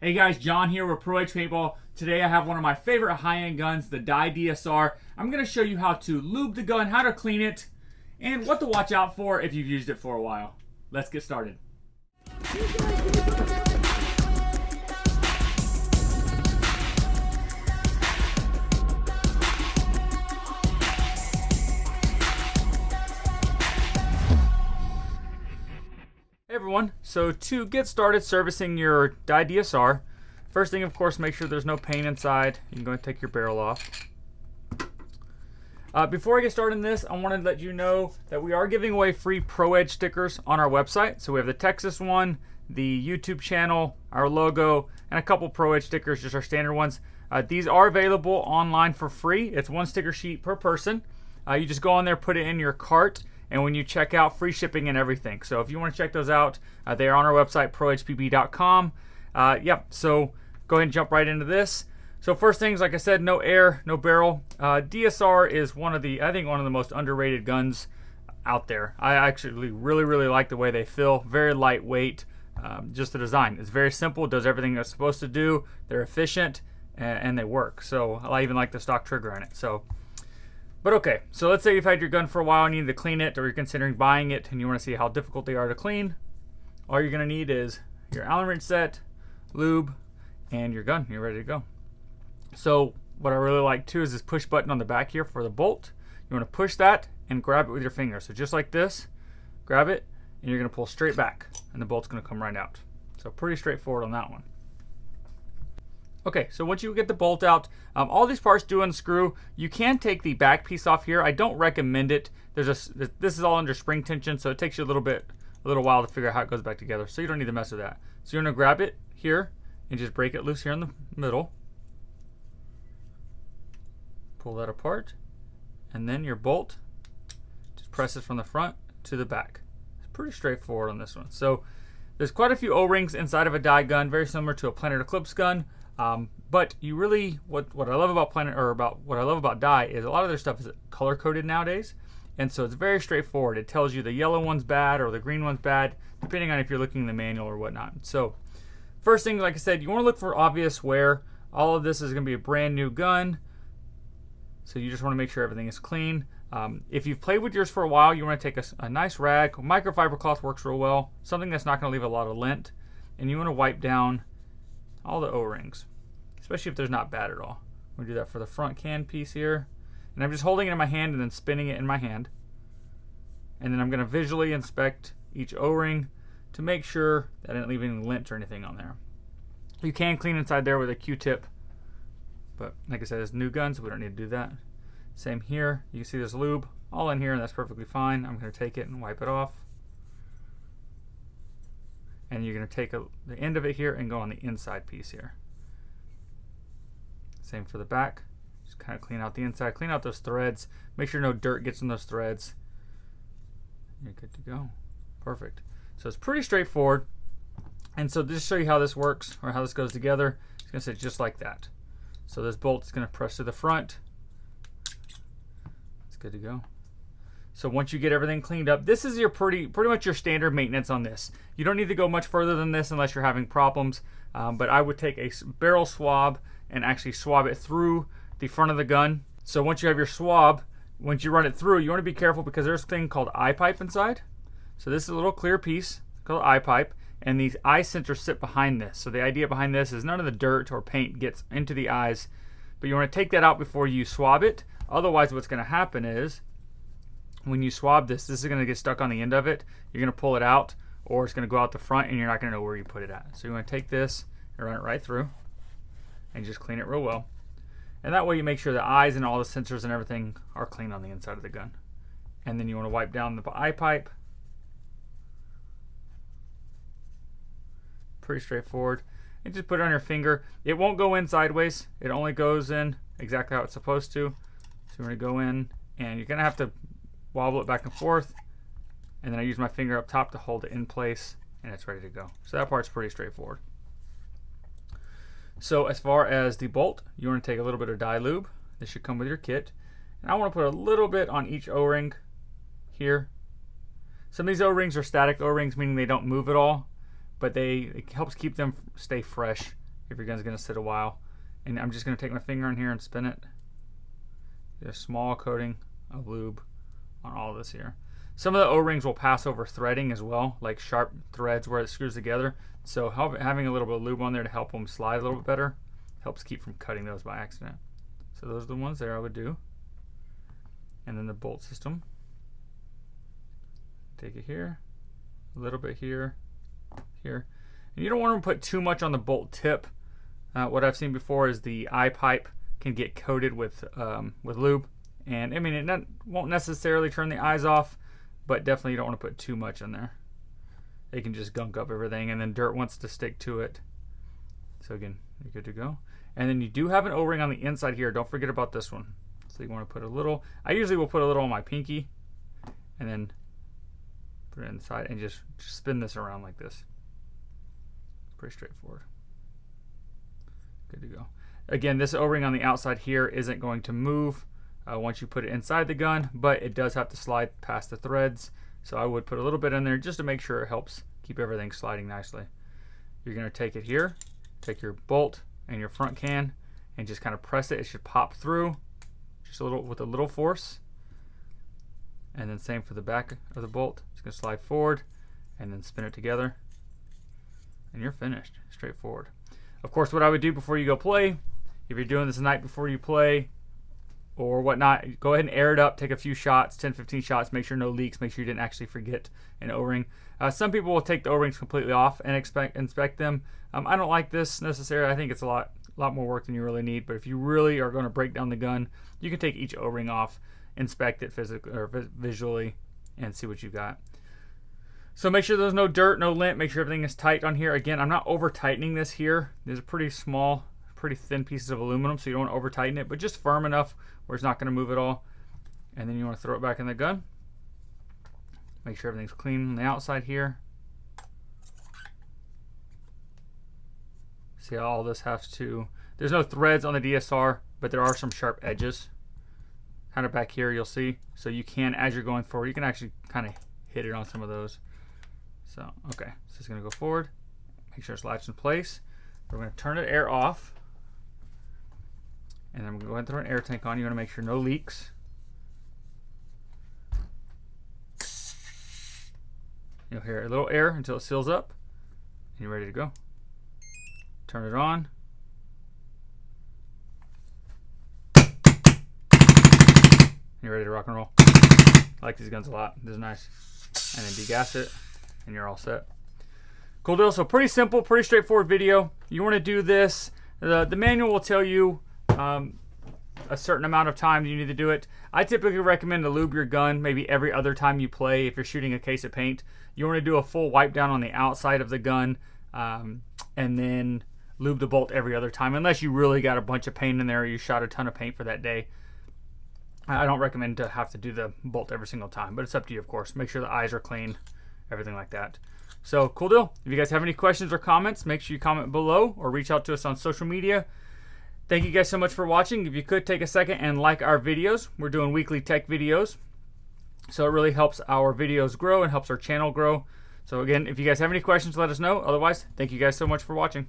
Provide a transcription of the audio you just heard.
Hey guys, John here with Pro Edge Paintball. Today I have one of my favorite high-end guns, the Dye DSR. I'm going to show you how to lube the gun, how to clean it, and what to watch out for if you've used it for a while. Let's get started. Hey everyone, so to get started servicing your Dye DSR, first thing of course, make sure there's no paint inside. You can go and take your barrel off. Before I get started in this, I want to let you know that we are giving away free Pro Edge stickers on our website. So we have the Texas one, the YouTube channel, our logo, and a couple Pro Edge stickers, just our standard ones. These are available online for free. It's one sticker sheet per person. You just go on there, put it in your cart, and when you check out, free shipping and everything. So if you want to check those out, they are on our website, proedgepb.com. So go ahead and jump right into this. So first things, like I said, no air, no barrel. DSR is one of the most underrated guns out there. I actually really like the way they feel. Very lightweight, just the design. It's very simple, does everything it's supposed to do. They're efficient, and they work. So I even like the stock trigger in it. But okay, so let's say you've had your gun for a while and you need to clean it, or you're considering buying it and you want to see how difficult they are to clean. All you're going to need is your Allen wrench set, lube, and your gun. You're ready to go. So what I really like too is this push button on the back here for the bolt. You want to push that and grab it with your finger. So just like this, grab it, and you're going to pull straight back, and the bolt's going to come right out. So pretty straightforward on that one. Okay, so once you get the bolt out, all these parts do unscrew. You can take the back piece off here. I don't recommend it. This is all under spring tension, so it takes you a little while to figure out how it goes back together. So you don't need to mess with that. So you're gonna grab it here and just break it loose here in the middle. Pull that apart, and then your bolt just presses from the front to the back. It's pretty straightforward on this one. So there's quite a few O-rings inside of a dye gun, very similar to a Planet Eclipse gun. But you really, what I love about what I love about dye is a lot of their stuff is color coded nowadays, and so it's very straightforward. It tells you the yellow one's bad or the green one's bad, depending on if you're looking in the manual or whatnot. So first thing, like I said, you want to look for obvious wear. All of this is going to be a brand new gun, so you just want to make sure everything is clean. If you've played with yours for a while, you want to take a nice rag. Microfiber cloth works real well, something that's not going to leave a lot of lint, and you want to wipe down all the O-rings, especially if there's not bad at all. We'll do that for the front can piece here, and I'm just holding it in my hand and then spinning it in my hand, and then I'm going to visually inspect each O-ring to make sure that I didn't leave any lint or anything on there. You can clean inside there with a Q-tip, but like I said, it's new gun, so we don't need to do that. Same here. You can see there's lube all in here, and that's perfectly fine. I'm going to take it and wipe it off. And you're going to take the end of it here and go on the inside piece here. Same for the back. Just kind of clean out the inside, clean out those threads. Make sure no dirt gets in those threads. You're good to go. Perfect. So it's pretty straightforward. And so just to show you how this works, or how this goes together, it's going to sit just like that. So this bolt is going to press to the front. It's good to go. So once you get everything cleaned up, this is your pretty much your standard maintenance on this. You don't need to go much further than this unless you're having problems. But I would take a barrel swab and actually swab it through the front of the gun. So once you have your swab, once you run it through, you want to be careful because there's a thing called eye pipe inside. So this is a little clear piece called eye pipe, and these eye sensors sit behind this. So the idea behind this is none of the dirt or paint gets into the eyes, but you want to take that out before you swab it. Otherwise, what's going to happen is, when you swab this is going to get stuck on the end of it. You're going to pull it out, or it's going to go out the front and you're not going to know where you put it at. So you want to take this and run it right through and just clean it real well. And that way you make sure the eyes and all the sensors and everything are clean on the inside of the gun. And then you want to wipe down the eye pipe. Pretty straightforward. And just put it on your finger. It won't go in sideways. It only goes in exactly how it's supposed to. So you're going to go in, and you're going to have to wobble it back and forth, and then I use my finger up top to hold it in place, and it's ready to go. So that part's pretty straightforward. So as far as the bolt, you want to take a little bit of dye lube. This should come with your kit, and I want to put a little bit on each O-ring here. Some of these O-rings are static O-rings, meaning they don't move at all, but it helps keep them stay fresh if your gun's going to sit a while. And I'm just going to take my finger in here and spin it. Get a small coating of lube on all of this here. Some of the O-rings will pass over threading as well, like sharp threads where it screws together. So having a little bit of lube on there to help them slide a little bit better helps keep from cutting those by accident. So those are the ones there I would do. And then the bolt system. Take it here, a little bit here, here. And you don't want to put too much on the bolt tip. What I've seen before is the eye pipe can get coated with lube. And I mean, it won't necessarily turn the eyes off, but definitely you don't want to put too much in there. They can just gunk up everything, and then dirt wants to stick to it. So again, you're good to go. And then you do have an O-ring on the inside here. Don't forget about this one. So you want to put a little, I usually will put a little on my pinky, and then put it inside and just spin this around like this. Pretty straightforward. Good to go. Again, this O-ring on the outside here isn't going to move once you put it inside the gun, but it does have to slide past the threads. So I would put a little bit in there just to make sure it helps keep everything sliding nicely. You're going to take it here, take your bolt and your front can, and just kind of press it. It should pop through just a little with a little force. And then same for the back of the bolt. It's going to slide forward and then spin it together. And you're finished. Straightforward. Of course, what I would do before you go play, if you're doing this the night before you play or whatnot, go ahead and air it up. Take a few shots, 10-15 shots. Make sure no leaks. Make sure you didn't actually forget an O-ring. Some people will take the O-rings completely off and inspect them. I don't like this necessarily. I think it's a lot more work than you really need. But if you really are going to break down the gun, you can take each O-ring off, inspect it physically or visually, and see what you got. So make sure there's no dirt, no lint. Make sure everything is tight on here. Again, I'm not over tightening this here. These are pretty small, pretty thin pieces of aluminum, so you don't want to over tighten it, but just firm enough where it's not going to move at all. And then you want to throw it back in the gun. Make sure everything's clean on the outside here. See how all this has to, there's no threads on the DSR, but there are some sharp edges. Kind of back here you'll see. So you can, as you're going forward, you can actually kind of hit it on some of those. So, okay, so it's going to go forward. Make sure it's latched in place. We're going to turn the air off. And then we're going to go ahead and throw an air tank on. You want to make sure no leaks. You'll hear a little air until it seals up. And you're ready to go. Turn it on. You're ready to rock and roll. I like these guns a lot. This is nice. And then degas it, and you're all set. Cool deal. So pretty simple, pretty straightforward video. You want to do this. The manual will tell you a certain amount of time you need to do it. I typically recommend to lube your gun maybe every other time you play. If you're shooting a case of paint, you want to do a full wipe down on the outside of the gun, and then lube the bolt every other time, unless you really got a bunch of paint in there or you shot a ton of paint for that day. I don't recommend to have to do the bolt every single time, but it's up to you, of course. Make sure the eyes are clean, everything like that. So, cool deal. If you guys have any questions or comments, make sure you comment below or reach out to us on social media. Thank you guys so much for watching. If you could take a second and like our videos. We're doing weekly tech videos, so it really helps our videos grow and helps our channel grow. So again, if you guys have any questions, let us know. Otherwise, thank you guys so much for watching.